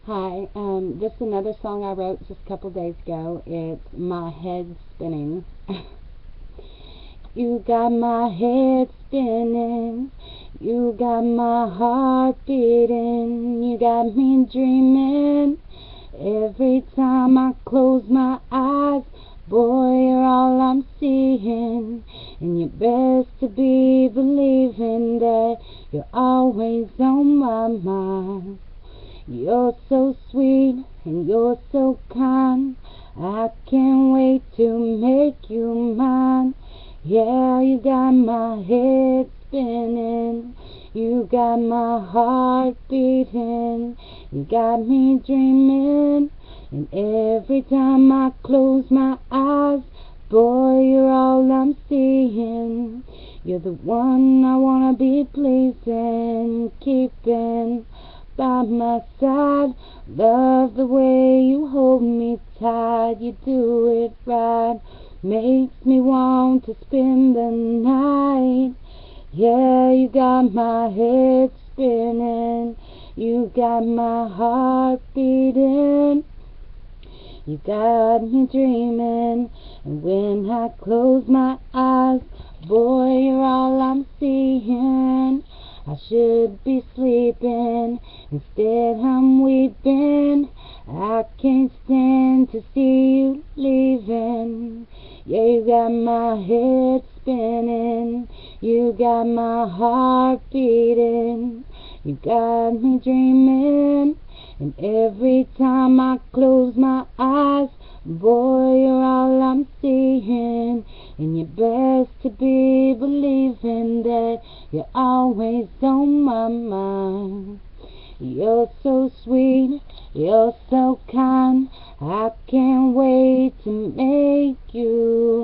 Hi, this is another song I wrote just a couple days ago. It's My Head Spinning. You got my head spinning, you got my heart beating, you got me dreaming. Every time I close my eyes, boy, you're all I'm seeing. And you best to be believing that you're always on my mind. You're so sweet and you're so kind. I can't wait to make you mine. Yeah, you got my head spinning. You got my heart beating. You got me dreaming. And every time I close my eyes, boy, you're all I'm seeing. You're the one I wanna be pleasing, keeping by my side. Love the way you hold me tight. You do it right. Makes me want to spend the night. Yeah, you got my head spinning. You got my heart beating. You got me dreaming. And when I close my eyes, boy, you're all I'm seeing. I should be sleeping, instead I'm weeping. I can't stand to see you leaving. Yeah, you got my head spinning. You got my heart beating. You got me dreaming. And every time I close my eyes, boy, you're all I'm seeing. And you best to be believing that you're always on my mind. You're so sweet, you're so kind. I can't wait to make you